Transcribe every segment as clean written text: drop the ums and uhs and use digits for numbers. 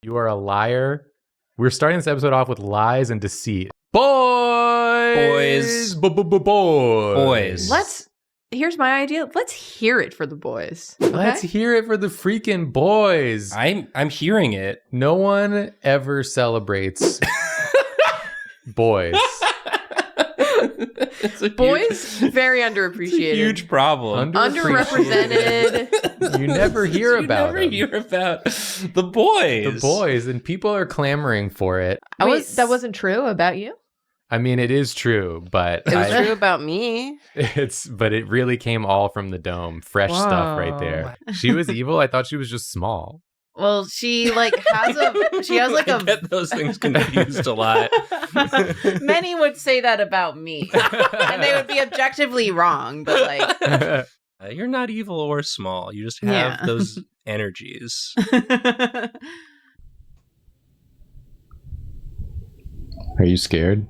You are a liar. We're starting this episode off with lies and deceit. Boys. Boys. Here's my idea. Let's hear it for the boys. Okay? Let's hear it for the freaking boys. I'm hearing it. No one ever celebrates boys. Boys, very underappreciated. Huge problem. Underrepresented. You never hear about them. You never hear about the boys. The boys, and people are clamoring for it. Wait, that wasn't true about you? I mean, it is true, but It was true about me. But it really came all from the dome. Fresh stuff right there. She was evil. I thought she was just small. Well, she has I get those things confused a lot. Many would say that about me, and they would be objectively wrong. But like, You're not evil or small. You just have those energies. Are you scared?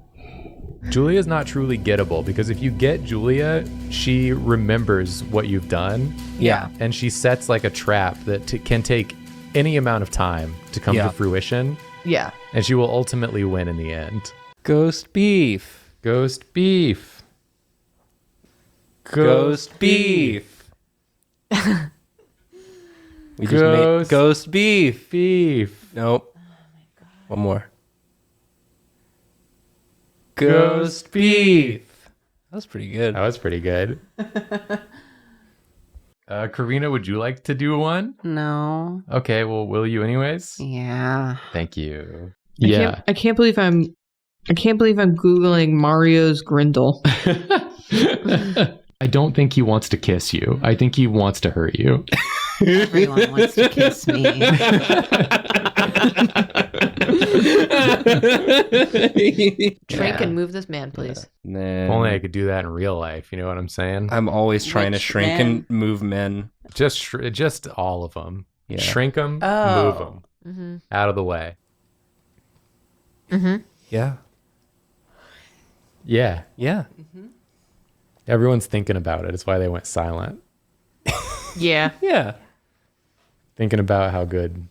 Julia's not truly gettable because if you get Julia, she remembers what you've done. Yeah. And she sets like a trap that can take any amount of time to come to fruition. Yeah. And she will ultimately win in the end. Ghost beef. Ghost beef. Ghost beef. We just made ghost beef. Beef. Nope. One more. Ghost beef. That was pretty good. That was pretty good. Karina, would you like to do one? no, Okay, well, will you anyways? yeah. Thank you. I can't believe I'm Googling Mario's Grindel. I don't think he wants to kiss you. I think he wants to hurt you. Everyone wants to kiss me. Shrink and move this man, please. Nah. If only I could do that in real life. You know what I'm saying? I'm always trying to Which shrink men? and move men. Just all of them. Yeah. Shrink them, Oh. move them out of the way. Yeah. Yeah. Yeah. Everyone's thinking about it. It's why they went silent. Yeah. Yeah. Thinking about how good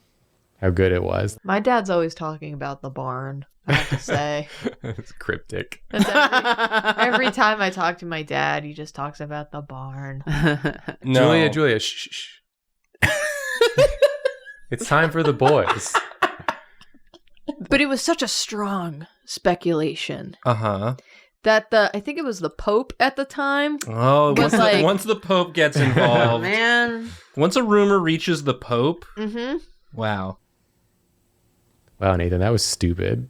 it was. My dad's always talking about the barn, I have to say. It's cryptic. That's every time I talk to my dad, he just talks about the barn. No. Julia, shh. It's time for the boys. But it was such a strong speculation Uh-huh. that I think it was the Pope at the time. Oh, Was like- once the Pope gets involved, Man, once a rumor reaches the Pope, wow. Wow, Nathan, that was stupid.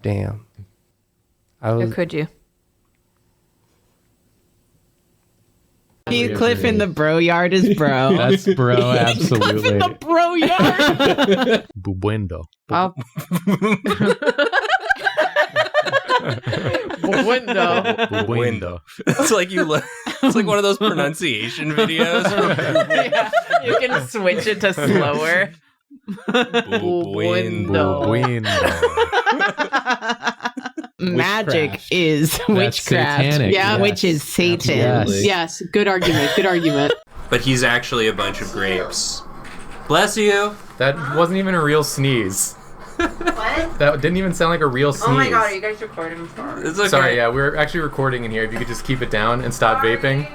Damn. Or could you? Cliff in the bro yard is bro. That's bro, absolutely. Bro yard. Bubuendo. Window. It's like it's like one of those pronunciation videos. Yeah, you can switch it to slower. Bubuendo. Magic is witchcraft. satanic, Yeah, yes. which is Satan. Yes. Yes, good argument. But he's actually a bunch of grapes. Bless you. That wasn't even a real sneeze. What? That didn't even sound like a real sneeze. Oh my god, are you guys recording? It's okay. Sorry, yeah, we're actually recording in here. If you could just keep it down and stop vaping.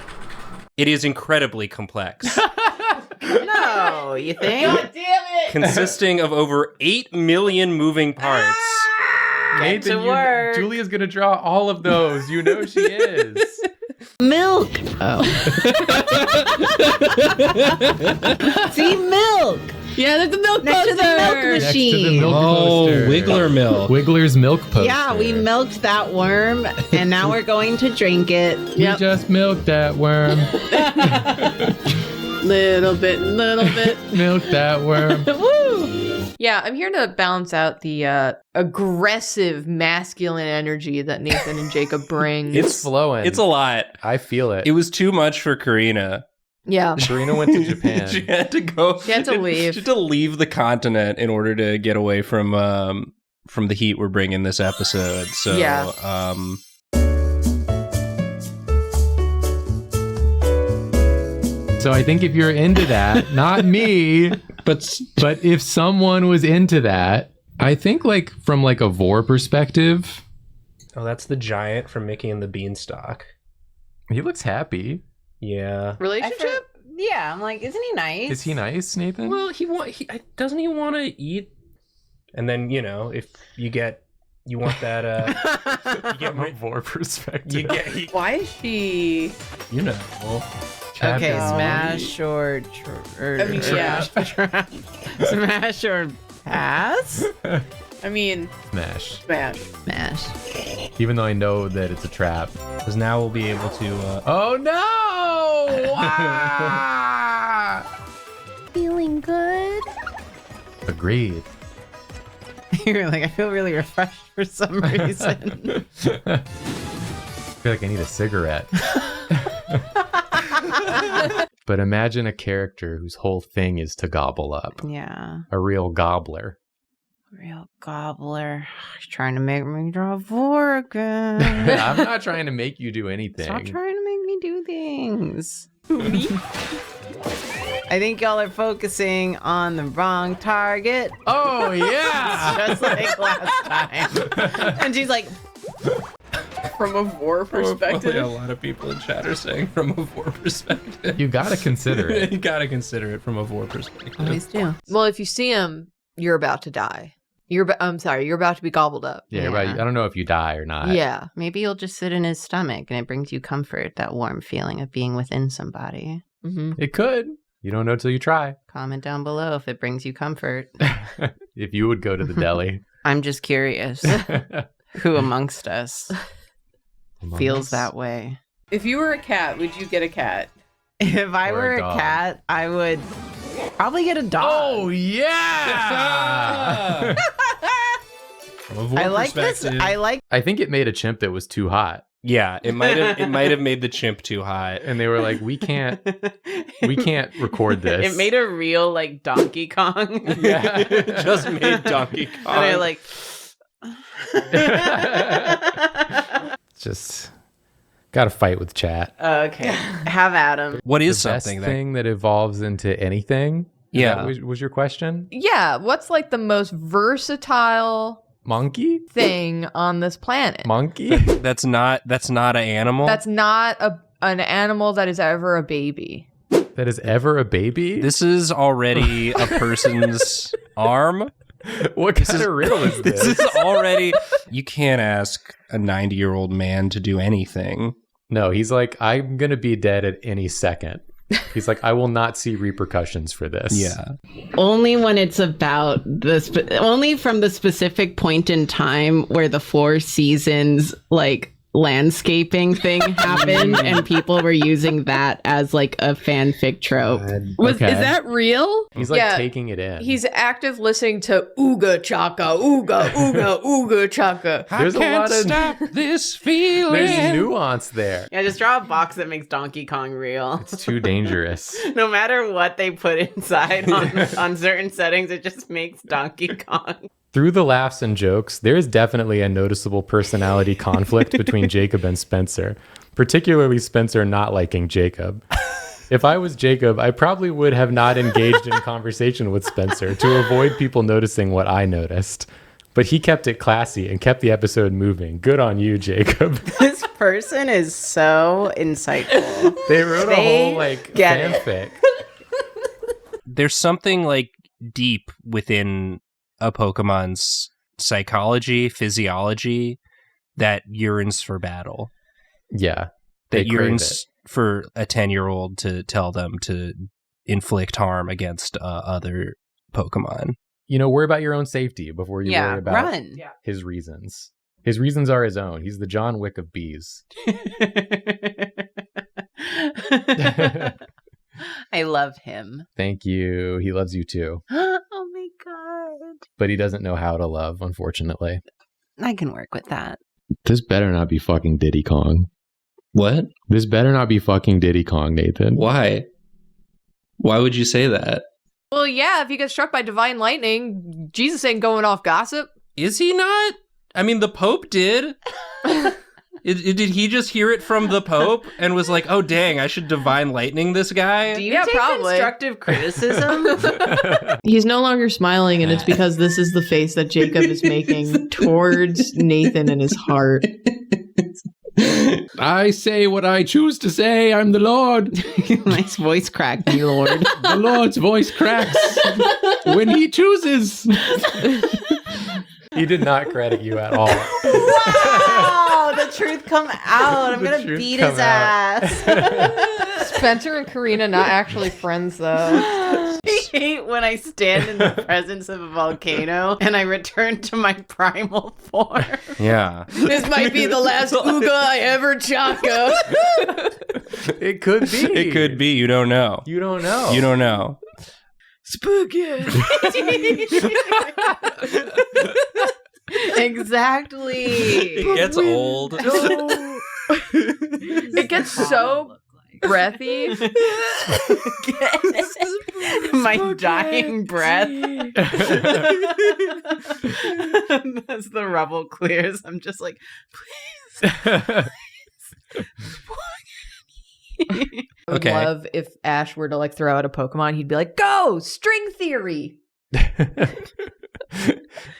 It is incredibly complex, No, you think? God damn it! consisting of over 8 million moving parts. Nathan, to work. Julia's gonna draw all of those. You know she is. Milk. Oh. See, milk. Yeah, there's the milk Next to the milk Next to the machine. milk poster. Wiggler milk. Wiggler's milk poster. Yeah, we milked that worm, and now we're going to drink it. We just milked that worm. Little bit. Milk that worm. Woo! Yeah, I'm here to balance out the aggressive masculine energy that Nathan and Jacob bring. It's flowing. It's a lot. I feel it. It was too much for Karina. Yeah. Karina went to Japan. She had to go. She had to leave. She had to leave the continent in order to get away from the heat we're bringing this episode. So Yeah. So I think if you're into that, not me, but if someone was into that, I think like from like a Vore perspective. Oh, that's the giant from Mickey and the Beanstalk. He looks happy. Yeah. Relationship? Yeah, I'm like, isn't he nice? Is he nice, Nathan? Well, doesn't he want to eat? And then, you know, if you want that, you get from a Vore perspective. Why is she? you know. Okay, Chapter smash or smash or pass? I mean, Smash. Smash. Even though I know that it's a trap. Because now we'll be able to. Oh no! Ah! Feeling good? Agreed. You're like, I feel really refreshed for some reason. I feel like I need a cigarette. But imagine a character whose whole thing is to gobble up. Yeah. A real gobbler. Real gobbler. He's trying to make me draw Vore again. I'm not trying to make you do anything. Stop trying to make me do things. I think y'all are focusing on the wrong target. Oh, yeah! Just like last time. And she's like, from a Vore perspective. A lot of people in chat are saying from a Vore perspective. You gotta consider it. You gotta consider it from a Vore perspective. always do. Well, if you see him, you're about to die. I'm sorry, you're about to be gobbled up. Yeah, Yeah. right. I don't know if you die or not. Yeah. Maybe you'll just sit in his stomach and it brings you comfort, that warm feeling of being within somebody. Mm-hmm. It could. You don't know till you try. Comment down below if it brings you comfort. If you would go to the deli. I'm just curious. Who amongst us feels that way? If you were a cat, would you get a cat? If I Or were a a dog. cat, I would probably get a dog. Oh, yeah! From a Vore I like this. perspective. I think it made a chimp that was too hot. Yeah, it might have made the chimp too hot. And they were like, we can't record this. It made a real like Donkey Kong. Yeah, it just made Donkey Kong. And I like. Just gotta fight with chat. Okay, have Adam. What is The best something that? thing that evolves into anything? Yeah. Was your question? Yeah. What's like the most versatile Monkey? thing on this planet? Monkey? That's not an animal. That's not an animal that is ever a baby. That is ever a baby? This is already a person's arm. What kind of riddle is this? This is already. You can't ask a 90-year-old man to do anything. No, he's like, I'm gonna be dead at any second. He's like, I will not see repercussions for this. Yeah. Only when it's about only from the specific point in time where the Four Seasons like landscaping thing happened and people were using that as like a fanfic trope. Okay. Is that real? He's like Yeah. taking it in. He's active listening to ooga chaka, ooga, ooga, ooga chaka. There's a lot of stop this feeling. there's nuance there. Yeah, just draw a box that makes Donkey Kong real. It's too dangerous. No matter what they put inside on certain settings, it just makes Donkey Kong. Through the laughs and jokes, there is definitely a noticeable personality conflict between Jacob and Spencer, particularly Spencer not liking Jacob. If I was Jacob, I probably would have not engaged in conversation with Spencer to avoid people noticing what I noticed. But he kept it classy and kept the episode moving. Good on you, Jacob. This person is so insightful. They wrote a whole like get it. fanfic. There's something like deep within a Pokemon's psychology, physiology that yearns for battle. Yeah. That They crave yearns for a 10-year-old to tell them to inflict harm against other Pokemon. You know, worry about your own safety before you worry about run. his reasons. His reasons are his own. He's the John Wick of bees. I love him. Thank you. He loves you too. Oh my god. But he doesn't know how to love, unfortunately. I can work with that. This better not be fucking Diddy Kong. What? This better not be fucking Diddy Kong, Nathan. Why? Why would you say that? Well, yeah, if you get struck by divine lightning, Jesus ain't going off gossip. Is he not? I mean, the Pope did. Did he just hear it from the Pope and was like, "Oh dang, I should divine lightning this guy"? Do you Yeah, take probably. constructive criticism? He's no longer smiling, and it's because this is the face that Jacob is making towards Nathan in his heart. I say what I choose to say. I'm the Lord. Nice voice crack, my lord. The Lord's voice cracks when he chooses. He did not credit you at all. Wow, the truth come out. I'm The gonna truth beat come his out. ass. Spencer and Karina not actually friends, though. I hate when I stand in the presence of a volcano and I return to my primal form. Yeah. This might be the last Ooga I ever chaka. It could be. It could be. You don't know. You don't know. You don't know. Spooky. Exactly. It gets old. It gets so breathy. My dying breath. As the rubble clears, I'm just like, please. I would Okay. love if Ash were to like throw out a Pokemon, he'd be like, "Go, string theory."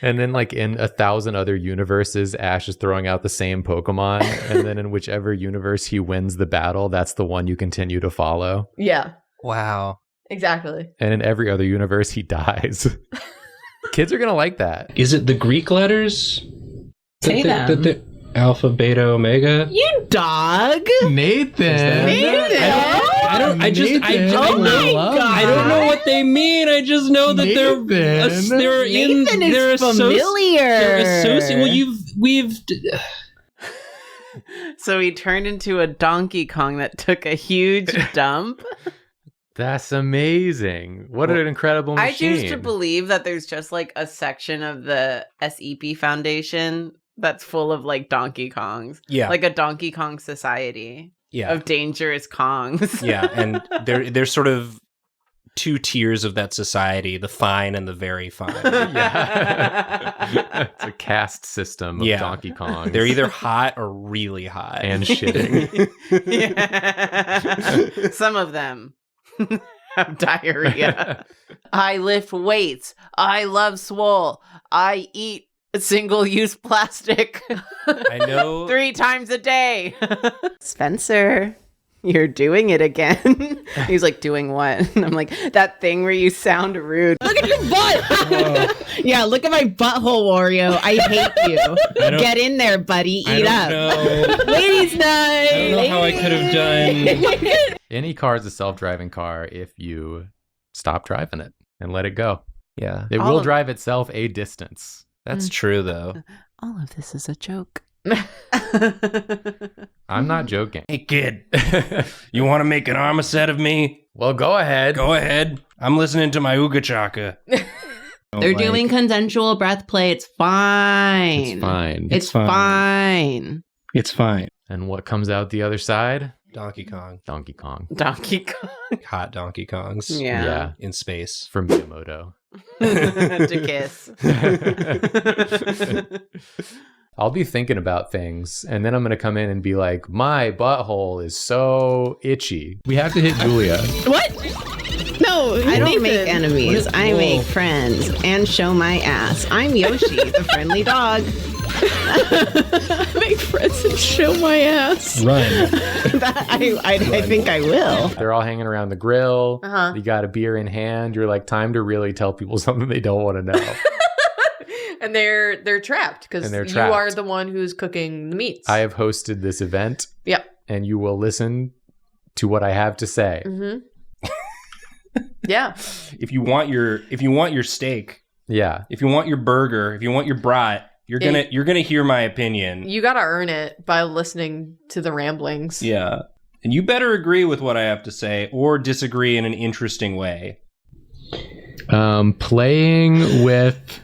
And then, like, in 1,000 other universes, Ash is throwing out the same Pokemon. And then in whichever universe he wins the battle, that's the one you continue to follow. Yeah, Wow. exactly. And in every other universe, he dies. Kids are going to like that. Is it the Greek letters? Say them. Alpha, Beta, Omega? You dog. Nathan. I don't. I just. Oh my God. I don't know what they mean. I just know that Nathan. they're in. Nathan They're is familiar. They're associated. Well, we've. So he turned into a Donkey Kong that took a huge dump. That's amazing. What an incredible I machine. choose to believe that there's just like a section of the SEP Foundation that's full of like Donkey Kongs. Yeah. Like a Donkey Kong society Yeah. of dangerous Kongs. Yeah, and there's sort of two tiers of that society: the fine and the very fine. Yeah. It's a caste system of Yeah. Donkey Kong. They're either hot or really hot. and shitting. Yeah. Some of them have diarrhea. I lift weights. I love swole. I eat single-use plastic. I know. 3 times a day. Spencer, you're doing it again. He's like, doing what? And I'm like, that thing where you sound rude. Look at your butt. Yeah, look at my butthole, Wario. I hate you. Get in there, buddy. Eat up. Ladies' night. I don't know how I could have done. Any car is a self-driving car if you stop driving it and let it go. Yeah, It All will of- drive itself a distance. that's true though. All of this is a joke. I'm not joking. Hey kid, you want to make an armiset of me? Well, go ahead. Go ahead. I'm listening to my Ooga Chaka. They're doing consensual breath play. It's fine. It's fine. It's fine. It's fine. And what comes out the other side? Donkey Kong. Donkey Kong. Donkey Kong. Hot Donkey Kongs. Yeah. In space. From Miyamoto. To kiss. I'll be thinking about things, and then I'm going to come in and be like, my butthole is so itchy. We have to hit Julia. What? No, I don't make enemies. I make friends and show my ass. I'm Yoshi, the friendly dog. make friends and show my ass. Run. I think I will. They're all hanging around the grill. Uh-huh. You got a beer in hand. You're like, time to really tell people something they don't want to know. And they're trapped because And they're you trapped. are the one who's cooking the meats. I have hosted this event, Yep. and you will listen to what I have to say. Mm-hmm. Yeah. If you want your steak, Yeah. if you want your burger, if you want your brat, you're gonna hear my opinion. You gotta earn it by listening to the ramblings. Yeah. And you better agree with what I have to say or disagree in an interesting way. Playing with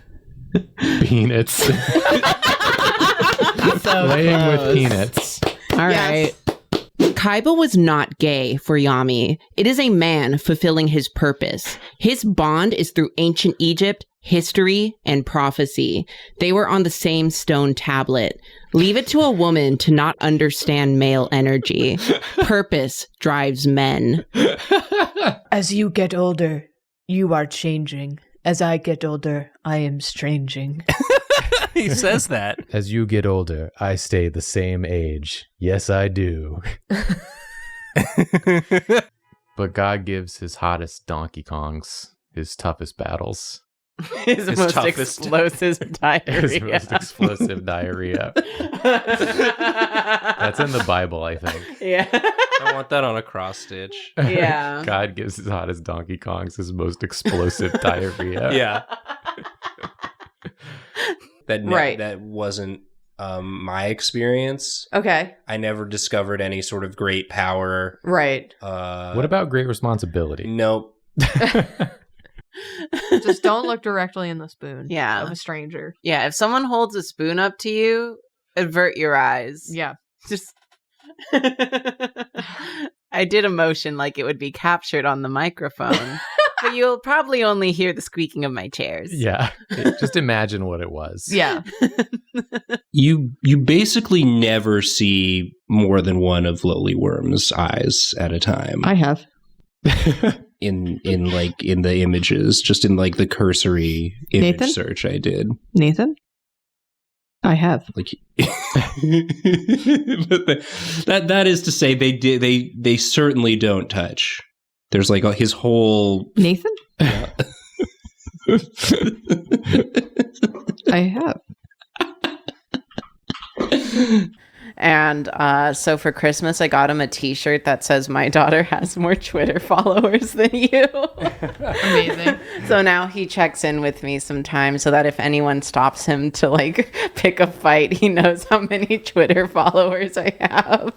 peanuts. Playing with peanuts. All right. Kaiba was not gay for Yami. It is a man fulfilling his purpose. His bond is through ancient Egypt, history, and prophecy. They were on the same stone tablet. Leave it to a woman to not understand male energy. Purpose drives men. As you get older, you are changing. As I get older, I am stranging. He says that. As you get older, I stay the same age. Yes, I do. But God gives his hottest Donkey Kongs his toughest battles. His most toughest. explosive diarrhea. His most explosive diarrhea. That's in the Bible, I think. Yeah. I want that on a cross stitch. Yeah. God gives his hottest Donkey Kongs his most explosive diarrhea. Yeah. Right. That wasn't my experience. Okay. I never discovered any sort of great power. Right. What about great responsibility? Nope. Just don't look directly in the spoon Yeah. of a stranger. Yeah, if someone holds a spoon up to you, avert your eyes. Yeah. Just I did a motion like it would be captured on the microphone. But you'll probably only hear the squeaking of my chairs. Yeah. Just imagine what it was. Yeah. You basically never see more than one of Lowly Worm's eyes at a time. I have. in the images, just in like the cursory image Nathan? search I did. Nathan? I have. Like but that is to say they certainly don't touch. There's like his whole Nathan? I have. And so for Christmas, I got him a t-shirt that says, "My daughter has more Twitter followers than you." Amazing. So now he checks in with me sometimes so that if anyone stops him to like pick a fight, he knows how many Twitter followers I have.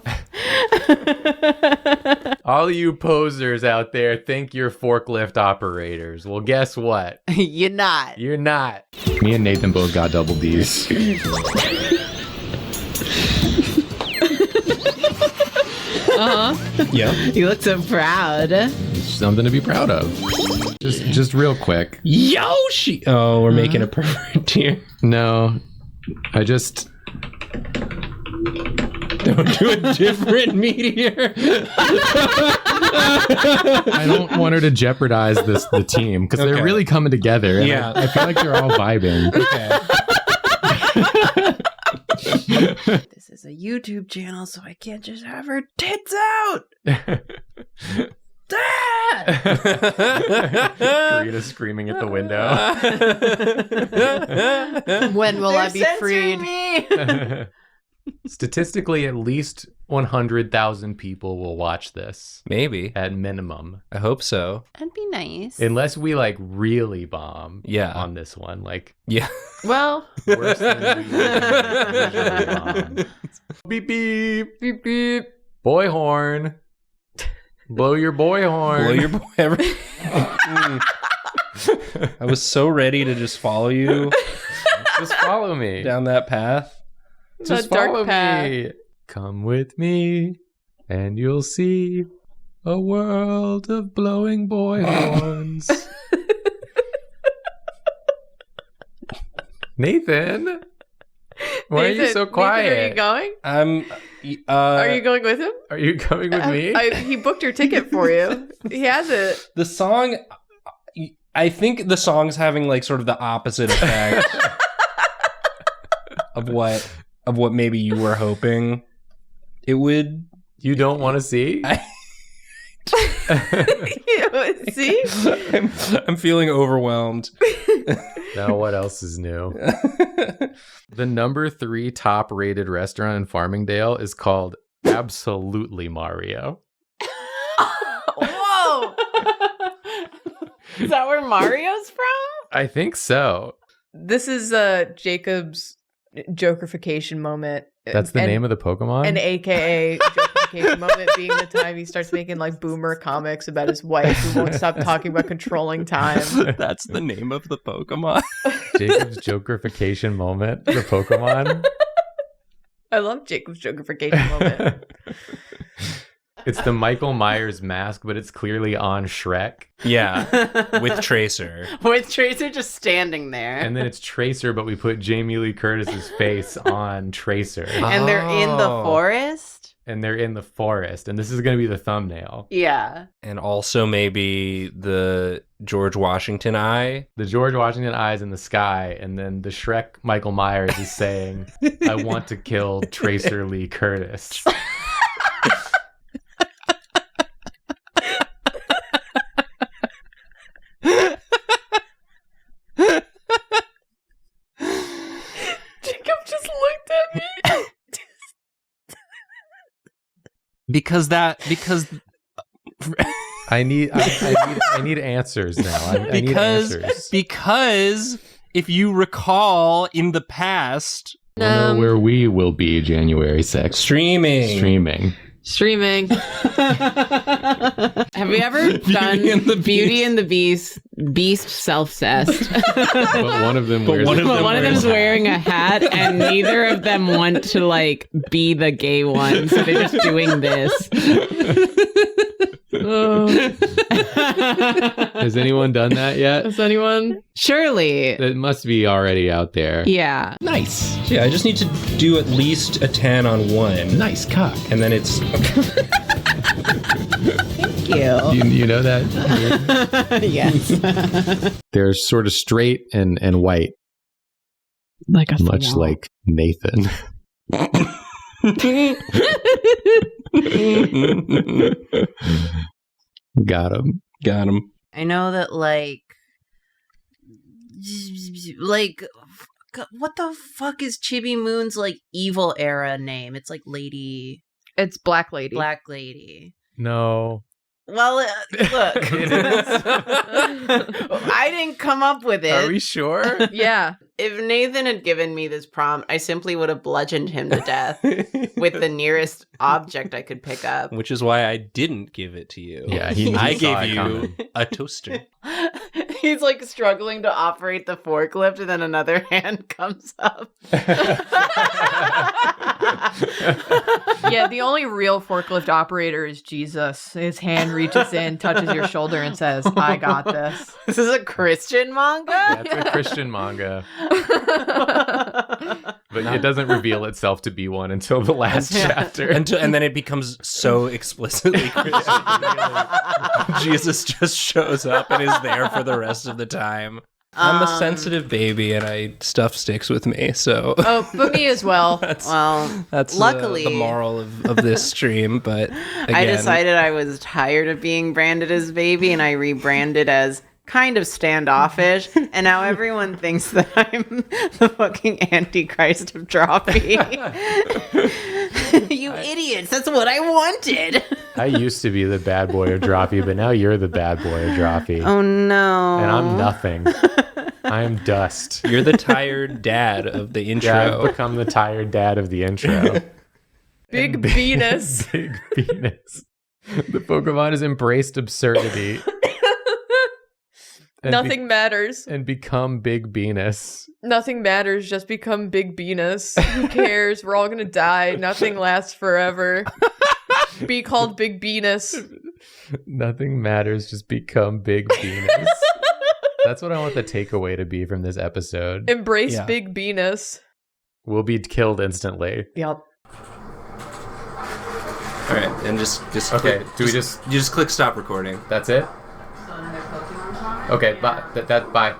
All you posers out there think you're forklift operators. Well, guess what? You're not. You're not. Me and Nathan both got double D's. yeah. You look so proud. Something to be proud of. Just real quick. Yoshi. Oh, we're making a pervert here. No, I just Don't do a different meteor. I don't want her to jeopardize the team because Okay. they're really coming together. And Yeah. I feel like they're all vibing. Okay. This is a YouTube channel, so I can't just have her tits out. Karina screaming at the window. When will I They're be censoring freed? me. Statistically, at least 100,000 people will watch this Maybe. at minimum, I hope so. That'd be nice. unless we like really bomb. Yeah. On this one, like Yeah. Well, worse than we usually bomb. Beep beep. beep beep. Boy horn. Blow your boy horn. Blow your boy. I was so ready to just follow you Just follow me. down that path. Just That dark follow path. me. Come with me, and you'll see a world of blowing boy horns. Nathan, why are you Nathan, so Nathan, quiet? are you going? I'm. Are you going with him? Are you coming with me? He booked your ticket for you. He has it. The song. I think the song's having like sort of the opposite effect of what maybe you were hoping it would. You don't want to see? See? I'm feeling overwhelmed. Now what else is new? The number 3 top rated restaurant in Farmingdale is called Absolutely Mario. Whoa! Is that where Mario's from? I think so. This is Jacob's Jokerification moment. That's the name of the Pokemon? An AKA Jokerification moment being the time he starts making like boomer comics about his wife who won't stop talking about controlling time. That's the name of the Pokemon. Jacob's Jokerification moment, the Pokemon. I love Jacob's Jokerification moment. It's the Michael Myers mask, but it's clearly on Shrek. Yeah, with Tracer. With Tracer just standing there. And then it's Tracer, but we put Jamie Lee Curtis's face on Tracer. And they're in the forest? And they're in the forest. And this is going to be the thumbnail. Yeah. And also maybe the George Washington eye. The George Washington eyes in the sky. And then the Shrek Michael Myers is saying, I want to kill Tracer Lee Curtis. Jacob just looked at me. Because I need answers now. I need answers. Because if you recall in the past, We'll know where we will be January 6th. streaming. Have you ever done Beauty and the Beast self-cessed? But one of them wears one of them One of them's wearing a hat, and neither of them want to like be the gay one, so they're just doing this. Has anyone done that yet? Has anyone? Surely. It must be already out there. Yeah. Nice. So yeah, I just need to do at least a 10 on one. Nice cock. And then it's Thank you. You know that? Yes. They're sort of straight and white, Like a much like Nathan. Got him. I know that like what the fuck is Chibi Moon's like evil era name? It's like Lady It's Black Lady. Black Lady. No. Well, look. I didn't come up with it. Are we sure? Yeah. If Nathan had given me this prompt, I simply would have bludgeoned him to death with the nearest object I could pick up. which is why I didn't give it to you. Yeah, I saw gave it you coming. a toaster. He's like struggling to operate the forklift, and then another hand comes up. Yeah, the only real forklift operator is Jesus. His hand reaches in, touches your shoulder, and says, I got this. This is a Christian manga? That's a Christian manga. But it doesn't reveal itself to be one until the last chapter. And then it becomes so explicitly Christian. Jesus just shows up and is there for the rest of the time. I'm a sensitive baby, and stuff sticks with me. So Oh, but me as well. that's luckily the moral of this stream. But again, I decided I was tired of being branded as baby, and I rebranded as kind of standoffish, and now everyone thinks that I'm the fucking Antichrist of Drawfee. You idiots, that's what I wanted. I used to be the bad boy of Drawfee, but now you're the bad boy of Drawfee. Oh no. And I'm nothing. I am dust. you're the tired dad of the intro. Yeah, I've become the tired dad of the intro. Big Venus. Big Venus. The Pokemon has embraced absurdity. And Nothing matters. and become Big Venus. Nothing matters. Just become Big Venus. Who cares? We're all gonna die. Nothing lasts forever. Be called Big Venus. Nothing matters, just become Big Venus. That's what I want the takeaway to be from this episode. Embrace Yeah. Big Venus. We'll be killed instantly. Yep. All right, and just Okay, click, do we you just click stop recording. That's it? Okay, bye. Bye.